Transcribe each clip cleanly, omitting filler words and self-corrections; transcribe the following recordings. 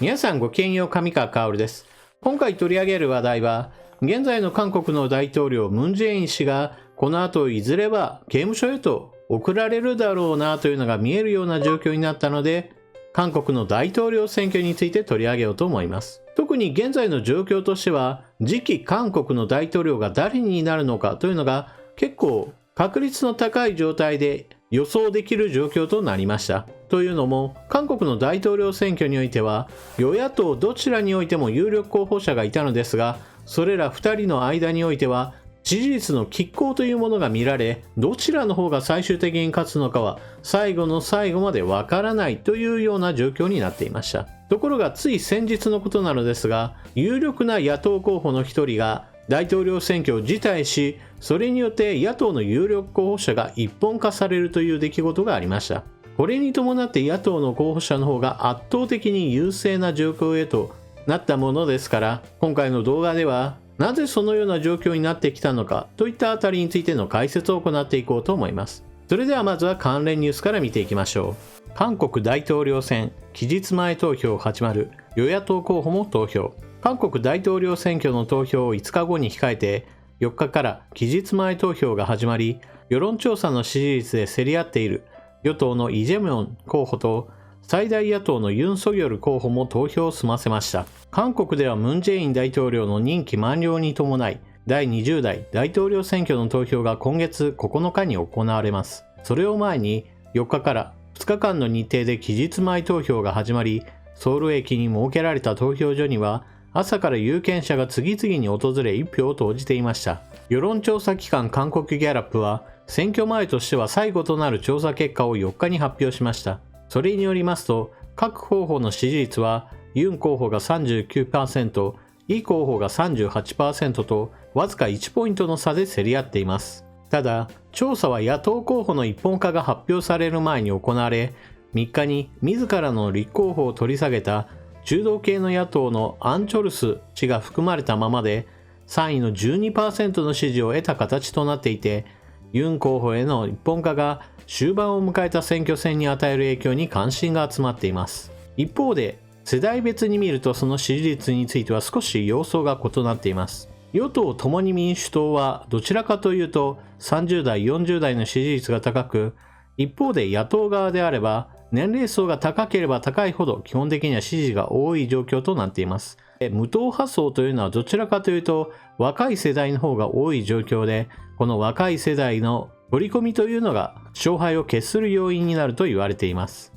皆さんごきげんよう、上川薫です。今回取り上げる話題は、現在の韓国の大統領ムン・ジェイン氏がこの後いずれは刑務所へと送られるだろうなというのが見えるような状況になったので、韓国の大統領選挙について取り上げようと思います。特に現在の状況としては、次期韓国の大統領が誰になるのかというのが結構確率の高い状態で予想できる状況となりました。というのも、韓国の大統領選挙においては与野党どちらにおいても有力候補者がいたのですが、それら2人の間においては支持率の拮抗というものが見られ、どちらの方が最終的に勝つのかは最後の最後までわからないというような状況になっていました。ところがつい先日のことなのですが、有力な野党候補の一人が大統領選挙を辞退し、それによって野党の有力候補者が一本化されるという出来事がありました。これに伴って野党の候補者の方が圧倒的に優勢な状況へとなったものですから、今回の動画ではなぜそのような状況になってきたのかといったあたりについての解説を行っていこうと思います。それではまずは関連ニュースから見ていきましょう。韓国大統領選期日前投票始まる。与野党候補も投票。韓国大統領選挙の投票を5日後に控えて、4日から期日前投票が始まり、世論調査の支持率で競り合っている与党のイ・ジェミョン候補と最大野党のユン・ソギョル候補も投票を済ませました。韓国ではムン・ジェイン大統領の任期満了に伴い、第20代大統領選挙の投票が今月9日に行われます。それを前に4日から2日間の日程で期日前投票が始まり、ソウル駅に設けられた投票所には朝から有権者が次々に訪れ1票を投じていました。世論調査機関韓国ギャラップは選挙前としては最後となる調査結果を4日に発表しました。それによりますと、各候補の支持率はユン候補が 39%、イ候補が 38% とわずか1ポイントの差で競り合っています。ただ、調査は野党候補の一本化が発表される前に行われ、3日に自らの立候補を取り下げた中道系の野党のアン・チョルス氏が含まれたままで、3位の 12% の支持を得た形となっていて、ユン候補への一本化が終盤を迎えた選挙戦に与える影響に関心が集まっています。一方で、世代別に見るとその支持率については少し様相が異なっています。与党共に民主党はどちらかというと30代、40代の支持率が高く、一方で野党側であれば年齢層が高ければ高いほど基本的には支持が多い状況となっています。無党派層というのはどちらかというと若い世代の方が多い状況で、この若い世代の取り込みというのが勝敗を決する要因になると言われています。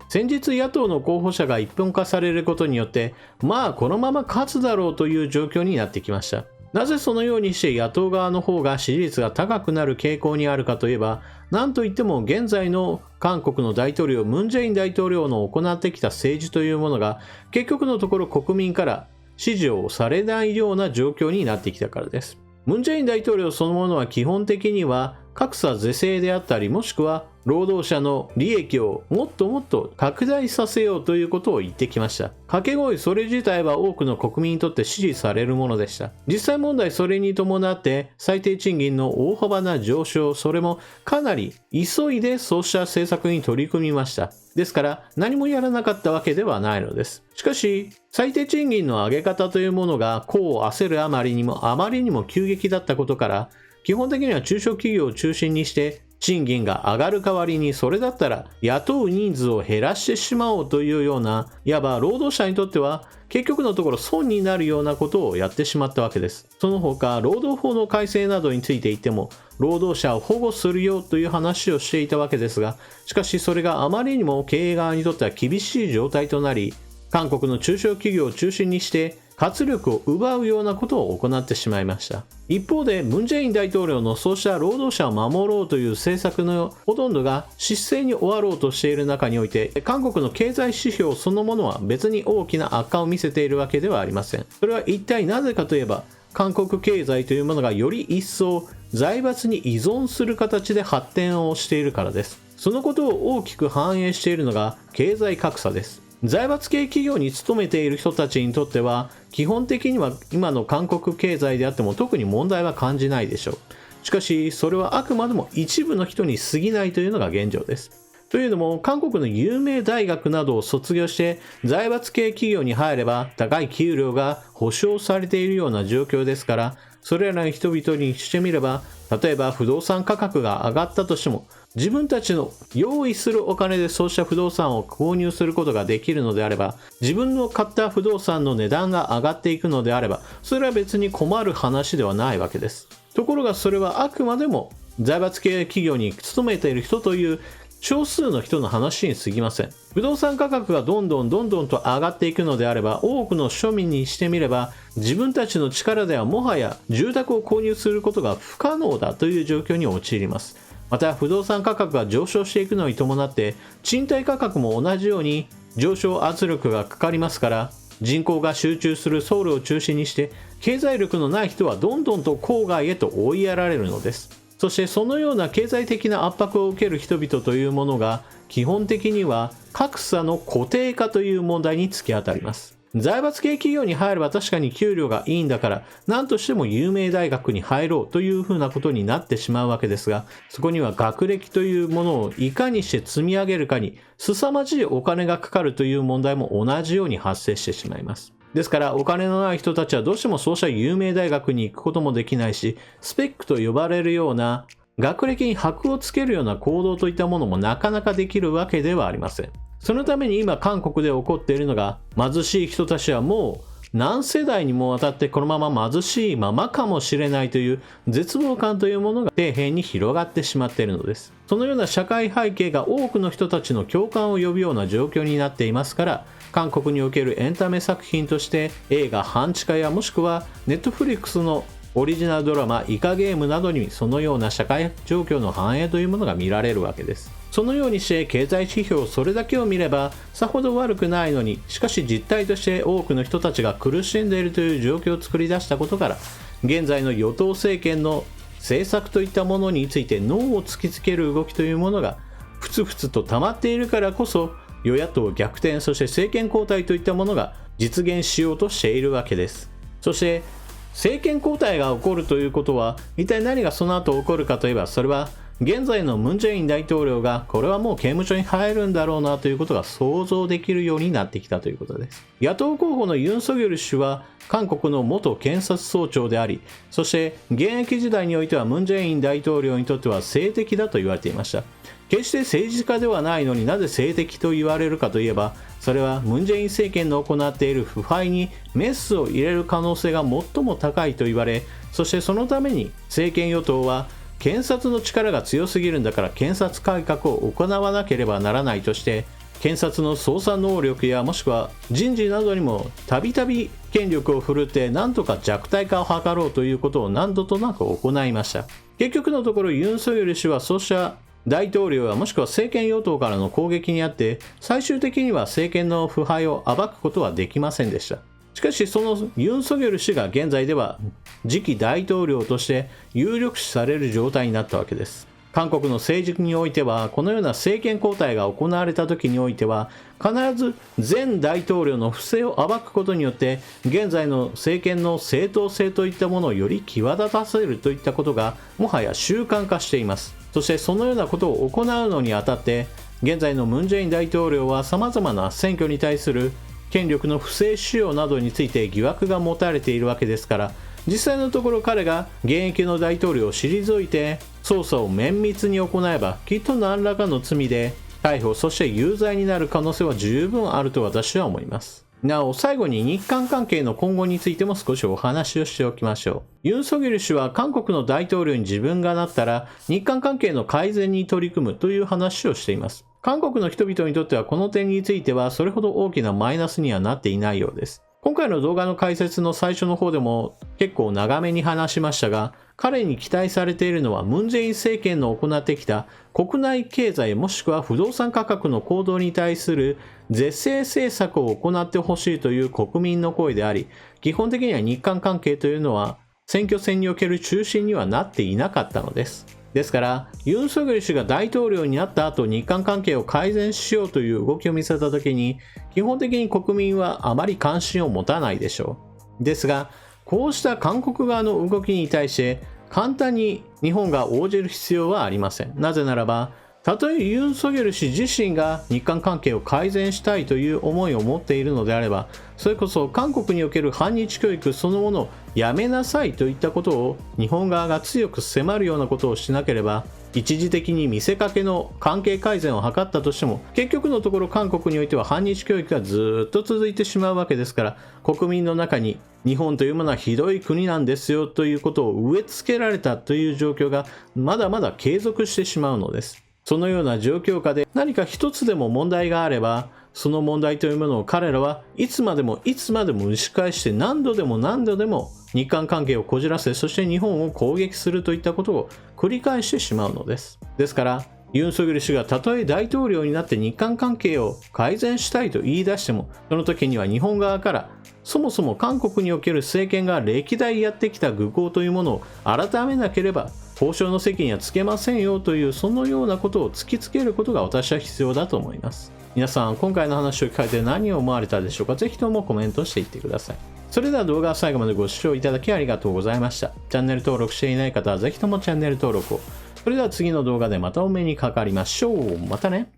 先日野党の候補者が一本化されることによって、このまま勝つだろうという状況になってきました。なぜそのようにして野党側の方が支持率が高くなる傾向にあるかといえば、なんといっても現在の韓国の大統領ムン・ジェイン大統領の行ってきた政治というものが結局のところ国民から支持をされないような状況になってきたからです。ムン・ジェイン大統領そのものは基本的には格差是正であったり、もしくは労働者の利益をもっともっと拡大させようということを言ってきました。掛け声それ自体は多くの国民にとって支持されるものでした。実際問題それに伴って最低賃金の大幅な上昇、それもかなり急いでそうした政策に取り組みました。ですから何もやらなかったわけではないのです。しかし最低賃金の上げ方というものが功を焦るあまりにも急激だったことから、基本的には中小企業を中心にして賃金が上がる代わりに、それだったら雇う人数を減らしてしまおうというような、いわば労働者にとっては結局のところ損になるようなことをやってしまったわけです。その他労働法の改正などについて言っても、労働者を保護するよという話をしていたわけですが、しかしそれがあまりにも経営側にとっては厳しい状態となり、韓国の中小企業を中心にして活力を奪うようなことを行ってしまいました。一方でムン・ジェイン大統領のそうした労働者を守ろうという政策のほとんどが失勢に終わろうとしている中において、韓国の経済指標そのものは別に大きな悪化を見せているわけではありません。それは一体なぜかといえば、韓国経済というものがより一層財閥に依存する形で発展をしているからです。そのことを大きく反映しているのが経済格差です。財閥系企業に勤めている人たちにとっては基本的には今の韓国経済であっても特に問題は感じないでしょう。しかしそれはあくまでも一部の人に過ぎないというのが現状です。というのも、韓国の有名大学などを卒業して財閥系企業に入れば高い給料が保証されているような状況ですから、それらの人々にしてみれば、例えば不動産価格が上がったとしても、自分たちの用意するお金でそうした不動産を購入することができるのであれば、自分の買った不動産の値段が上がっていくのであれば、それは別に困る話ではないわけです。ところがそれはあくまでも財閥系企業に勤めている人という少数の人の話に過ぎません。不動産価格がどんどんと上がっていくのであれば、多くの庶民にしてみれば、自分たちの力ではもはや住宅を購入することが不可能だという状況に陥ります。また不動産価格が上昇していくのに伴って、賃貸価格も同じように上昇圧力がかかりますから、人口が集中するソウルを中心にして、経済力のない人はどんどんと郊外へと追いやられるのです。そしてそのような経済的な圧迫を受ける人々というものが、基本的には格差の固定化という問題に突き当たります。財閥系企業に入れば確かに給料がいいんだから、何としても有名大学に入ろうというふうなことになってしまうわけですが、そこには学歴というものをいかにして積み上げるかに凄まじいお金がかかるという問題も同じように発生してしまいます。ですからお金のない人たちはどうしてもそうした有名大学に行くこともできないし、スペックと呼ばれるような学歴に箔をつけるような行動といったものもなかなかできるわけではありません。そのために今韓国で起こっているのが、貧しい人たちはもう何世代にもわたってこのまま貧しいままかもしれないという絶望感というものが底辺に広がってしまっているのです。そのような社会背景が多くの人たちの共感を呼ぶような状況になっていますから、韓国におけるエンタメ作品として映画半地下やもしくはネットフリックスのオリジナルドラマイカゲームなどにそのような社会状況の反映というものが見られるわけです。そのようにして経済指標それだけを見ればさほど悪くないのに、しかし実態として多くの人たちが苦しんでいるという状況を作り出したことから、現在の与党政権の政策といったものについてノーを突きつける動きというものがふつふつと溜まっているからこそ、与野党逆転、そして政権交代といったものが実現しようとしているわけです。そして政権交代が起こるということは、一体何がその後起こるかといえば、それは現在のムン・ジェイン大統領がこれはもう刑務所に入るんだろうなということが想像できるようになってきたということです。野党候補のユン・ソギョル氏は韓国の元検察総長であり、そして現役時代においてはムン・ジェイン大統領にとっては政敵だと言われていました。決して政治家ではないのになぜ政敵と言われるかといえば、それはムン・ジェイン政権の行っている腐敗にメスを入れる可能性が最も高いと言われ、そしてそのために政権与党は検察の力が強すぎるんだから検察改革を行わなければならないとして、検察の捜査能力やもしくは人事などにもたびたび権力を振るって何とか弱体化を図ろうということを何度となく行いました。結局のところユン・ソギョル氏はそうした大統領やもしくは政権与党からの攻撃にあって最終的には政権の腐敗を暴くことはできませんでした。しかしそのユン・ソギョル氏が現在では次期大統領として有力視される状態になったわけです。韓国の政治においてはこのような政権交代が行われた時においては必ず前大統領の不正を暴くことによって現在の政権の正当性といったものをより際立たせるといったことがもはや習慣化しています。そしてそのようなことを行うのにあたって現在のムン・ジェイン大統領はさまざまな選挙に対する権力の不正使用などについて疑惑が持たれているわけですから、実際のところ彼が現役の大統領を退いて捜査を綿密に行えばきっと何らかの罪で逮捕、そして有罪になる可能性は十分あると私は思います。なお最後に日韓関係の今後についても少しお話をしておきましょう。ユン・ソギョル氏は韓国の大統領に自分がなったら日韓関係の改善に取り組むという話をしています。韓国の人々にとってはこの点についてはそれほど大きなマイナスにはなっていないようです。今回の動画の解説の最初の方でも結構長めに話しましたが、彼に期待されているのはムン・ジェイン政権の行ってきた国内経済もしくは不動産価格の行動に対する是正政策を行ってほしいという国民の声であり、基本的には日韓関係というのは選挙戦における中心にはなっていなかったのです。ですからユン・ソギョル氏が大統領になった後日韓関係を改善しようという動きを見せた時に基本的に国民はあまり関心を持たないでしょう。ですがこうした韓国側の動きに対して簡単に日本が応じる必要はありません。なぜならばたとえユン・ソギョル氏自身が日韓関係を改善したいという思いを持っているのであれば、それこそ韓国における反日教育そのものをやめなさいといったことを日本側が強く迫るようなことをしなければ、一時的に見せかけの関係改善を図ったとしても、結局のところ韓国においては反日教育がずっと続いてしまうわけですから、国民の中に日本というものはひどい国なんですよということを植え付けられたという状況がまだまだ継続してしまうのです。そのような状況下で何か一つでも問題があれば、その問題というものを彼らはいつまでも蒸し返して何度でも日韓関係をこじらせ、そして日本を攻撃するといったことを繰り返してしまうのです。ですからユン・ソギョル氏がたとえ大統領になって日韓関係を改善したいと言い出しても、その時には日本側からそもそも韓国における政権が歴代やってきた愚行というものを改めなければ交渉の席にはつけませんよという、そのようなことを突きつけることが私は必要だと思います。皆さん今回の話を聞かれて何を思われたでしょうか。ぜひともコメントしていってください。それでは動画を最後までご視聴いただきありがとうございました。チャンネル登録していない方はぜひともチャンネル登録を。それでは次の動画でまたお目にかかりましょう。またね。